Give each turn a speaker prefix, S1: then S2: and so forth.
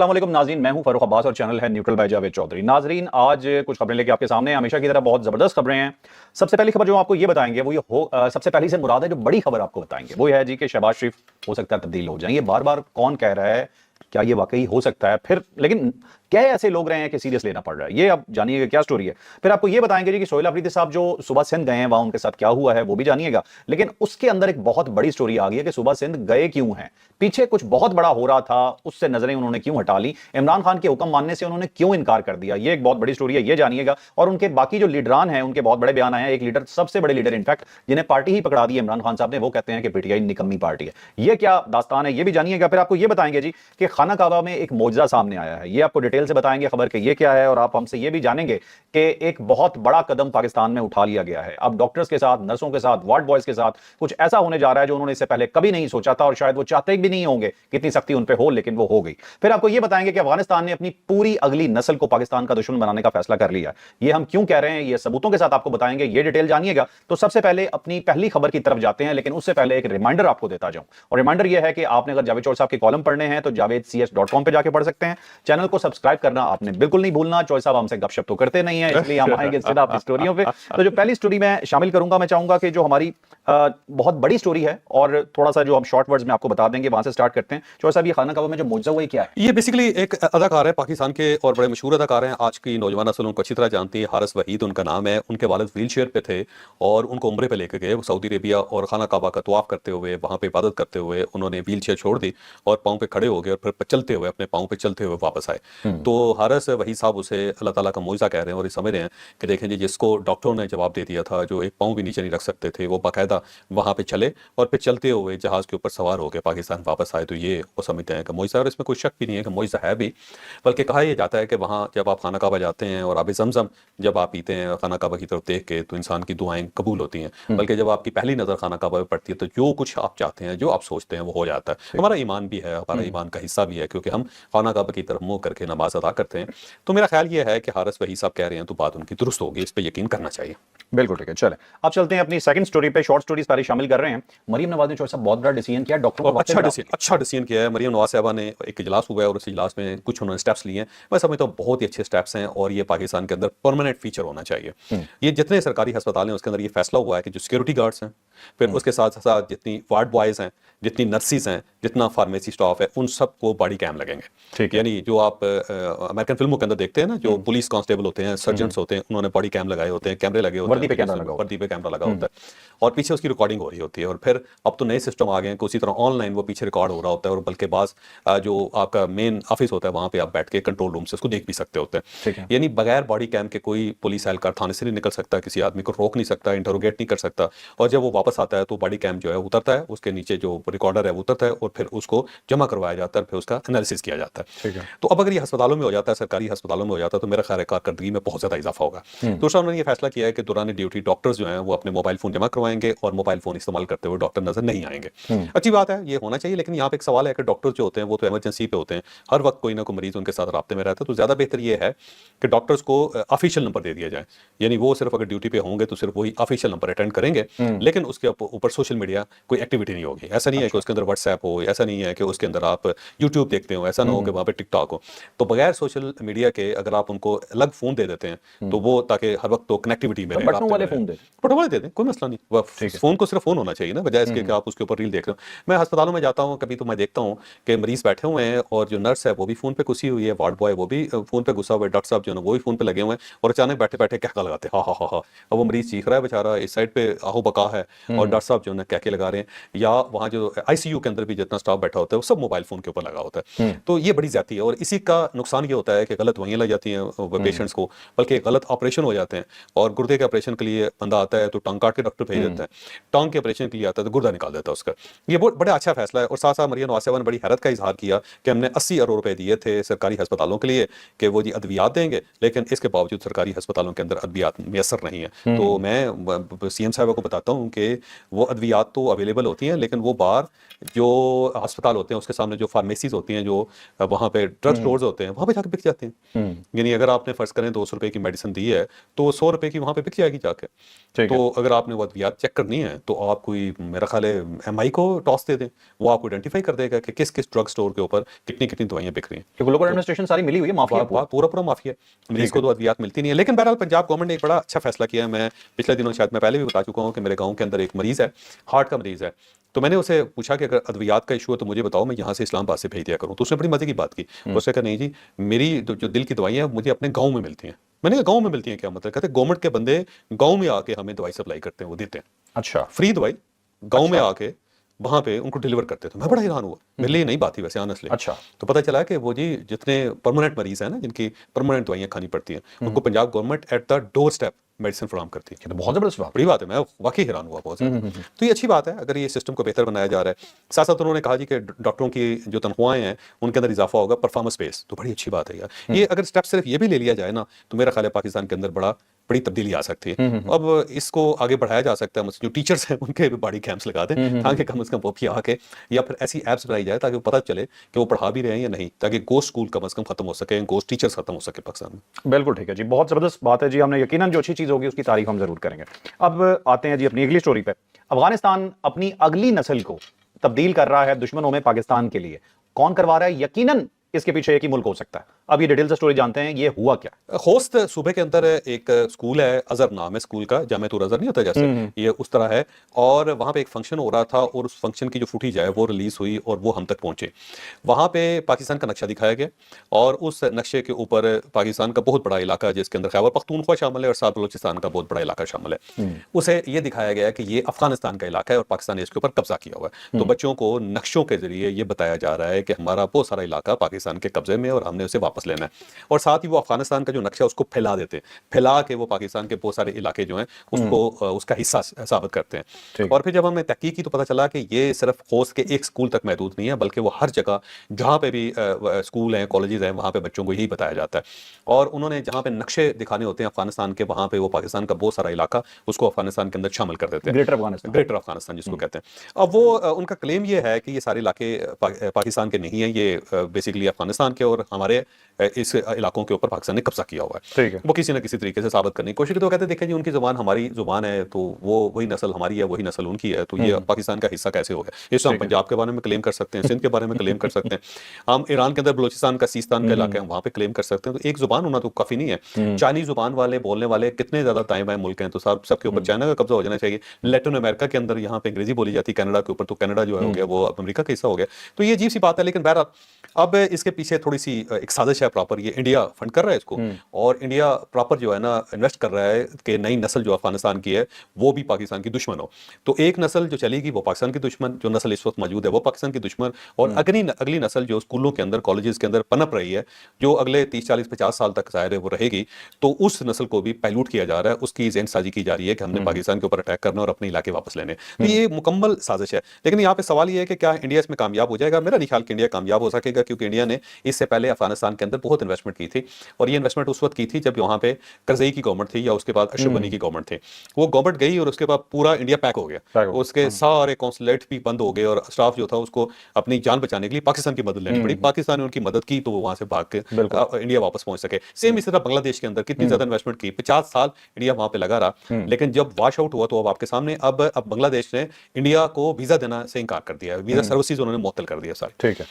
S1: अस्सलामुअलैकुम नाज़रीन, मैं हूं फरूख अब्बास और चैनल है न्यूट्रल बाय जावेद चौधरी। नाज़रीन, आज कुछ खबरें लेके आपके सामने हमेशा की तरह बहुत ज़बरदस्त खबरें हैं। सबसे पहली खबर जो आपको ये बताएंगे वो सबसे पहली से मुराद है, जो बड़ी खबर आपको बताएंगे वो है जी कि शहबाज शरीफ हो सकता है तब्दील हो जाएंगे। बार बार कौन कह रहा है, क्या ये वाकई हो सकता है? फिर लेकिन क्या ऐसे लोग रहे हैं कि सीरियस लेना पड़ रहा है? ये आप जानिएगा क्या स्टोरी है। फिर आपको ये बताएंगे जी कि सोहेल अफरीदी साहब जो सुबह सिंध गए हैं, वहां उनके साथ क्या हुआ है वो भी जानिएगा। लेकिन उसके अंदर एक बहुत बड़ी स्टोरी आ गई है कि सुबह सिंध गए क्यों हैं, पीछे कुछ बहुत बड़ा हो रहा था, उससे नजरें उन्होंने क्यों हटा ली, इमरान खान के हुक्म मानने से उन्होंने क्यों इनकार कर दिया। ये एक बहुत बड़ी स्टोरी है, ये जानिएगा। और उनके बाकी जो लीडरान हैं उनके बहुत बड़े बयान आए हैं। एक लीडर, सबसे बड़े लीडर इनफैक्ट, जिन्हें पार्टी ही पकड़ा दी है इमरान खान साहब ने, वो कहते हैं कि पीटीआई निकम्मी पार्टी है। ये क्या दास्तान है, ये भी जानिएगा। फिर आपको ये बताएंगे जी कि खाना काबा में एक मौजज़ा सामने आया है, ये आपको डिटेल से बताएंगे खबर के ये क्या है। और आप हमसे ये भी जानेंगे कि एक बहुत बड़ा कदम पाकिस्तान में उठा लिया गया है। अब डॉक्टर्स के साथ, नर्सों के साथ, वार्ड बॉयज के साथ कुछ ऐसा होने जा रहा है जो उन्होंने इससे पहले कभी नहीं सोचा था, और शायद वो चाहते भी नहीं होंगे कितनी सख्ती उन पे हो, लेकिन वो हो गई। फिर आपको ये बताएंगे कि अफगानिस्तान ने अपनी पूरी अगली नस्ल को पाकिस्तान का दुश्मन बनाने का फैसला कर लिया। ये हम क्यों कह रहे हैं, ये सबूतों के साथ आपको बताएंगे, ये डिटेल जानिएगा। तो सबसे पहले अपनी पहली खबर की तरफ जाते हैं, लेकिन उससे पहले एक रिमाइंडर आपको देता जाऊं। और रिमाइंडर यह है कि आपने अगर जावेद चौधरी साहब के कॉलम पढ़ने हैं तो javedcs.com पे जाके पढ़ सकते हैं। चैनल को सब्सक्राइब करना आपने बिल्कुल नहीं भूलना। चौधरी साहब हमसे गपशप तो करते नहीं है, इसलिए हम आएंगे सीधा अपनी स्टोरियों पे। तो जो पहली स्टोरी मैं शामिल करूंगा, मैं चाहूंगा कि जो हमारी बहुत बड़ी स्टोरी है और थोड़ा सा जो हम शॉर्ट वर्ड्स में आपको बता देंगे, वहां से स्टार्ट करते हैं। चौधरी साहब, ये खाना काबा में जो मौजज़ा हुआ क्या है?
S2: ये बेसिकली एक अदाकार है पाकिस्तान के और बड़े मशहूर अदाकार हैं। आज की नौजवान नस्ल उनको अच्छी तरह जानती है। हारिस वहीद उनका नाम है। उनके वालिद व्हील चेयर पे थे और उनको उम्रे पे लेके गए सऊदी अरेबिया, और खाना काबा का तवाफ करते हुए, वहाँ पे इबादत करते हुए उन्होंने व्हील चेयर छोड़ दी और पाँव पे खड़े हो गए और फिर चलते हुए, अपने पाँव पे चलते हुए वापस आए। तो हारिस वहीद साहब उसे अल्लाह ताला का मौजज़ा कह रहे हैं और ये समझ रहे हैं कि देखें जी, जिसको डॉक्टरों ने जवाब दे दिया था, जो एक पाँव भी नीचे नहीं रख सकते थे, वो बाकायदा वहाँ पे चले और फिर चलते हुए जहाज़ के ऊपर सवार होकर पाकिस्तान वापस आए। तो ये वो समझते हैं कि मौजज़ा, और इसमें कोई शक भी नहीं है कि मौजज़ा है भी। बल्कि कहा यह जाता है कि वहाँ जब आप खाना काबा जाते हैं और आब ज़मज़म जब आप पीते हैं खाना काबा की तरफ देख के, तो इंसान की दुआएं कबूल होती हैं। बल्कि जब आपकी पहली नज़र खाना काबा में पड़ती है तो जो कुछ आप चाहते हैं, जो आप सोचते हैं, वो हो जाता है। हमारा ईमान भी है, हमारा ईमान का हिस्सा भी है, क्योंकि हम खाना काबा की तरफ मुँह करके नमाज अदा करते हैं। तो मेरा ख्याल ये है कि हारिस वहीद साहब कह रहे हैं तो बात उनकी दुरुस्त होगी, इस पर यकीन करना चाहिए।
S1: बिल्कुल ठीक है, चले अब चलते हैं अपनी सेकंड स्टोरी पे। शॉर्ट स्टोरीज सारी शामिल कर रहे हैं। मरीम नवाज ने चौधरी साहब बहुत बड़ा डिसीजन किया, डॉक्टरों को
S2: अच्छा डिसीजन किया है। मरीम नवाज साहबा ने एक इजलास हुआ है और उस इजलास में कुछ उन्होंने स्टेप्स लिए हैं। मैं समझता हूँ बहुत ही अच्छे स्टेप्स हैं और ये पाकिस्तान के अंदर परमानेंट फीचर होना चाहिए। ये जितने सरकारी अस्पताल हैं उसके अंदर ये फैसला हुआ है कि जो सिक्योरिटी गार्ड्स हैं, फिर उसके साथ साथ जितनी वार्ड बॉयज हैं, जितनी नर्सिस हैं, जितना फार्मेसी स्टाफ है, उन सबको बॉडी कैम लगेंगे। ठीक है, यानी जो आप अमेरिकन फिल्मों के अंदर देखते हैं ना, जो पुलिस कांस्टेबल होते हैं, सर्जन्स होते हैं, उन्होंने बॉडी कैम लगाए होते हैं, कैमरे लगे होते हैं,
S1: वर्दी पे कैमरा
S2: लगा होता है और पीछे उसकी रिकॉर्डिंग हो रही होती है। और फिर अब तो नए सिस्टम आ गए हैं कि उसी तरह ऑनलाइन वो पीछे रिकॉर्ड हो रहा होता है, और बल्कि बाज जो आपका मेन ऑफिस होता है वहाँ पे आप बैठ के कंट्रोल रूम से उसको देख भी सकते होते हैं। यानी बगैर बॉडी कैम के कोई पुलिस एहलकार थाने से नहीं निकल सकता, किसी आदमी को रोक नहीं सकता, इंटरोगेट नहीं कर सकता। और जब वो वापस आता है तो बॉडी कैम जो है उतरता है, उसके नीचे जो रिकॉर्डर है वो उतरता है और फिर उसको जमा करवाया जाता है, फिर उसका एनालिसिस किया जाता है। तो अब अगर ये अस्पतालों में हो जाता है, सरकारी अस्पतालों में हो जाता है, तो मेरा ख्याल है कारकर्दगी में बहुत ज़्यादा इजाफा होगा। दूसरा, उन्होंने ये फैसला किया है कि दौरान ड्यूटी डॉक्टर्स जो हैं वो अपने मोबाइल फोन जमा करवाएंगे और मोबाइल फोन इस्तेमाल करते हुए डॉक्टर नजर नहीं आएंगे। अच्छी बात है, ये होना चाहिए। लेकिन यहाँ पे एक सवाल है कि डॉक्टर जो होते हैं वो तो इमरजेंसी पे होते हैं, हर वक्त कोई ना कोई मरीज उनके साथ राब्ते में रहता है। तो ज़्यादा बेहतर ये है कि डॉक्टर्स को ऑफिशियल नंबर दे दिया जाए। यानी वो सिर्फ अगर ड्यूटी पे होंगे तो सिर्फ वही ऑफिशियल नंबर अटेंड करेंगे, लेकिन उसके ऊपर सोशल मीडिया कोई एक्टिविटी नहीं होगी। ऐसा नहीं है कि उसके अंदर व्हाट्सएप हो, ऐसा नहीं है कि उसके अंदर आप यूट्यूब देखते हो, ऐसा ना हो कि वहाँ पे टिकटॉक हो। तो बगैर सोशल मीडिया के अगर आप उनको अलग फोन दे देते हैं तो वो, ताकि हर वक्त तो कनेक्टिविटी में
S1: बटनों वाले फोन
S2: दे दें, कोई मसला नहीं। फोन को सिर्फ फोन होना चाहिए ना, बजाय इसके कि आप उसके ऊपर रील देख रहे हो। मैं अस्पतालों में जाता हूँ कभी, तो मैं देखता हूँ कि मरीज बैठे हुए हैं और जो नर्स है वो भी फोन पे घुसी हुई है, वार्ड बॉय वो भी फोन पे घुसा हुआ है, डॉक्टर साहब जो है वो भी फोन पे लगे हुए हैं, और अचानक बैठे बैठे कहका लगाते हैं, हा हा हा। अब वो मरीज चीख रहा है बेचारा, इस साइड पे आहो बका है और डॉक्टर साहब जो है कहके लगा रहे हैं। या वहाँ जो आईसीयू के अंदर भी जितना स्टाफ बैठा होता है वो सब मोबाइल फोन के ऊपर लगा होता है। तो ये बड़ी ज्यादती है और इसी का नुकसान ये होता है कि गलत दवाइयाँ लग जाती हैं पेशेंट्स को, बल्कि गलत ऑपरेशन हो जाते हैं। और गुर्दे के ऑपरेशन के लिए बंदा आता है तो टांग काट के डॉक्टर भेज देता है, टांग के ऑपरेशन के लिए आता है तो गुर्दा निकाल देता है उसका। ये बहुत बड़ा अच्छा फैसला है। और साथ साथ मरियम नवाज साहबा ने बड़ी हैरत का इजहार किया कि हमने 80 अरब रुपए दिए थे सरकारी अस्पतालों के लिए कि वो जी अद्वियात देंगे, लेकिन इसके बावजूद सरकारी अस्पतालों के अंदर अद्वियात मैसर नहीं है। तो मैं सीएम साहब को बताता हूँ कि वो अद्वियात तो अवेलेबल होती हैं, लेकिन वो बाहर जो अस्पताल होते हैं उसके सामने जो फार्मेसी फार्मेसीज होती हैं जो वहाँ पे ड्रग स्टोर्स होते हैं, वहाँ पे जाके बिक जाते हैं। यानी अगर आपने फर्ज करें 200 रुपए की मेडिसिन दी है तो 100 रुपए की वहाँ पे बिक जाएगी जाके।
S1: ठीक है।
S2: तो अगर आपने वो अद्वियात चेक करनी है तो आप कोई मेरा ख्याल है एमआई को टॉस दे दें, वो आपको आइडेंटिफाई कर देगा कि किस किस ड्रग स्टोर के ऊपर कितनी कितनी दवाइयाँ बिक रही हैं।
S1: क्योंकि लोकल एडमिनिस्ट्रेशन सारी मिली हुई है, माफिया पूरा।
S2: पूरा पूरा माफिया है, मरीज को तो अद्वियात मिलती नहीं है। लेकिन बहरहाल पंजाब गवर्नमेंट ने एक बड़ा अच्छा फैसला किया है। मैं पिछले दिनों शायद मैं पहले भी बता चुका हूँ कि मेरे गाँव के अंदर एक मरीज है, हार्ट का मरीज है। तो मैंने उसे पूछा कि अगर अद्वियात का इशू है तो मुझे बताओ, मैं यहाँ से इस्लामाबाद से भेज दिया करूँ। तो उसने बड़ी मजे की बात की, उसने कहा नहीं जी, मेरी जो दिल की दवाइयाँ मुझे अपने गाँव में मिलती हैं। मैंने कहा गाँव में मिलती हैं क्या मतलब? कहते गवर्नमेंट के बंदे गाँव में आके हमें दवाई सप्लाई करते हैं, वो देते हैं
S1: अच्छा।
S2: फ्री दवाई, गाँव में आके वहां पे उनको डिलीवर करते थे। मैं बड़ा हैरान हुआ, मेरे लिए नई बात थी वैसे ऑनेस्टली।
S1: अच्छा।
S2: तो पता चला कि वो जी जितने परमानेंट मरीज हैं ना, जिनकी परमानेंट दवाइयां खानी पड़ती हैं, उनको Punjab government at the door step medicine फराहम करती है।
S1: ये तो बहुत जबरदस्त बात।
S2: बड़ी बात है, मैं वाकई हैरान हुआ बहुत ज्यादा। तो ये अच्छी बात है अगर ये सिस्टम को बेहतर बनाया जा रहा है। साथ साथ उन्होंने कहा जी कि डॉक्टरों की जो तनख्वाहें हैं उनके अंदर इजाफा होगा परफॉर्मेंस बेस, तो बड़ी अच्छी बात है यार। ये अगर स्टेप सिर्फ ये भी ले लिया जाए ना तो मेरा ख्याल है पाकिस्तान के अंदर बड़ी तब्दीली आ सकती है। अब इसको आगे बढ़ाया जा सकता है, मतलब जो टीचर्स हैं उनके भी बॉडी कैंप्स लगा दें ताकि कम से कम वो भी आके, या फिर ऐसी एप्स बनाई जाए ताकि वो पता चले कि वो पढ़ा भी रहे हैं या नहीं, ताकि गोस्ट स्कूल कम से कम खत्म हो सके, गोस्ट टीचर्स खत्म हो सके पाकिस्तान में।
S1: बिल्कुल ठीक है जी, बहुत जबरदस्त बात है जी। हमने यकीनन जो अच्छी चीज होगी उसकी तारीफ हम जरूर करेंगे। अब आते हैं जी अपनी अगली स्टोरी पे। अफगानिस्तान अपनी अगली नस्ल को तब्दील कर रहा है दुश्मनों में पाकिस्तान के लिए। कौन करवा रहा है? यकीनन इसके पीछे एक ही मुल्क हो सकता है। अब ये डिटेल से स्टोरी जानते हैं, ये हुआ क्या।
S2: होस्ट सूबे के अंदर एक स्कूल है, अजहर नाम है स्कूल का, जामियातुल अजहर नहीं होता जैसे, ये उस तरह है। और वहाँ पे एक फंक्शन हो रहा था और उस फंक्शन की जो फुटेज है वो रिलीज हुई और वो हम तक पहुंचे। वहाँ पे पाकिस्तान का नक्शा दिखाया गया और उस नक्शे के ऊपर पाकिस्तान का बहुत बड़ा इलाका जिसके अंदर खैबर पख्तूनख्वा शामिल है और साथ बलोचिस्तान का बहुत बड़ा इलाका शामिल है, उसे ये दिखाया गया कि ये अफगानिस्तान का इलाका है और पाकिस्तान ने इसके ऊपर कब्जा किया हुआ है। तो बच्चों को नक्शों के जरिए ये बताया जा रहा है कि हमारा बहुत सारा इलाका पाकिस्तान के कब्जे में और हमने उसे वापस लेना है। और साथ ही वो अफगानिस्तान का जो नक्शा उसको फैला देते हैं, फैला के वो पाकिस्तान के बहुत सारे इलाके जो हैं उसको उसका हिस्सा साबित करते हैं। और फिर जब हमने तहकीक की तो पता चला कि ये सिर्फ होस्ट के एक स्कूल तक महदूद नहीं है, बल्कि वो हर जगह जहाँ पे भी स्कूल हैं, कॉलेजेस हैं, वहाँ पे बच्चों को यही बताया जाता है। और उन्होंने जहाँ पे नक्शे दिखाने होते हैं अफगानिस्तान के, वहाँ पे वो पाकिस्तान का बहुत सारा इलाका उसको अफगानिस्तान के अंदर शामिल कर देते हैं, ग्रेटर अफगानिस्तान जिसको कहते हैं। अब वो उनका क्लेम ये है कि ये सारे इलाके पाकिस्तान के नहीं है, ये बेसिकली अफगानिस्तान के और हमारे इस इलाकों के ऊपर पाकिस्तान ने कब्जा किया हुआ है।
S1: ठीक है।
S2: वो किसी न किसी तरीके से साबित करने की कोशिश की। तो कहते देखें जी उनकी जुबान हमारी जुबान है, तो वो वही नस्ल हमारी है, वही नस्ल उनकी है, तो ये पाकिस्तान का हिस्सा कैसे हो गया। इस हम पंजाब के बारे में क्लेम कर सकते हैं, सिंध के बारे में क्लेम कर सकते हैं, हम ईरान के अंदर बलोचिस्तान का सीस्तान का इलाका है वहाँ पे क्लेम कर सकते हैं। तो एक जुबान होना तो काफी नहीं है। चाइनीज जुबान वाले बोलने वाले कितने ज्यादा टाइम है मुल्क हैं, तो सबके ऊपर चाइना का कब्जा हो जाना चाहिए। लैटिन अमेरिका के अंदर यहाँ पे अंग्रेजी बोली जाती है, कनाडा के ऊपर, तो कनाडा जो है हो गया वो अमेरिका का हिस्सा हो गया। तो ये अजीब सी बात है। लेकिन बहरहाल अब इसके पीछे थोड़ी सी एक साजिश है प्रॉपर, ये इंडिया फंड कर रहा है इसको और इंडिया प्रॉपर जो है ना इन्वेस्ट कर रहा है कि नई नस्ल जो अफगानिस्तान की है वो भी पाकिस्तान की दुश्मन हो। तो एक नस्ल जो चलेगी वो पाकिस्तान की दुश्मन, जो नस्ल इस वक्त मौजूद है वो पाकिस्तान की दुश्मन, और अगली नस्ल जो स्कूलों के अंदर कॉलेजेस के अंदर पनप रही है, जो अगले 30-40-50 साल तक जाहिर है वो रहेगी, तो उस नस्ल को भी पैल्यूट किया जा रहा है, उसकी जेनसाजी की जा रही है कि हमने पाकिस्तान के ऊपर अटैक करना और अपने इलाके वापस लेने। तो ये मुकम्मल साजिश है। लेकिन यहाँ पे सवाल ये है कि क्या इंडिया इसमें कामयाब हो जाएगा? मेरा नहीं ख्याल कि इंडिया कामयाब हो सकेगा, क्योंकि इंडिया ने इससे पहले अफगानिस्तान के अंदर बहुत इन्वेस्टमेंट की थी और ये इन्वेस्टमेंट उस वक्त की थी जब वहां पे करजई की गवर्नमेंट थी या उसके बाद अशरफ गनी की गवर्नमेंट थी। वो गवर्नमेंट गई और उसके बाद पूरा इंडिया पैक हो गया, उसके सारे कॉन्सुलेट भी बंद हो गए और स्टाफ जो था उसको अपनी जान बचाने के लिए पाकिस्तान की मदद लेनी पड़ी। पाकिस्तान ने उनकी मदद की तो वो वहां से भाग के इंडिया वापस पहुंच सके। सेम इसी तरह बांग्लादेश के अंदर कितनी ज्यादा इन्वेस्टमेंट की, 50 साल इंडिया वहां पे लगा रहा, लेकिन जब वॉश आउट हुआ तो अब आपके सामने अब बांग्लादेश ने इंडिया को वीजा देना से इनकार कर दिया है, वीजा सर्विसेज उन्होंने मुअत्तल कर दिया सारी।
S1: ठीक है।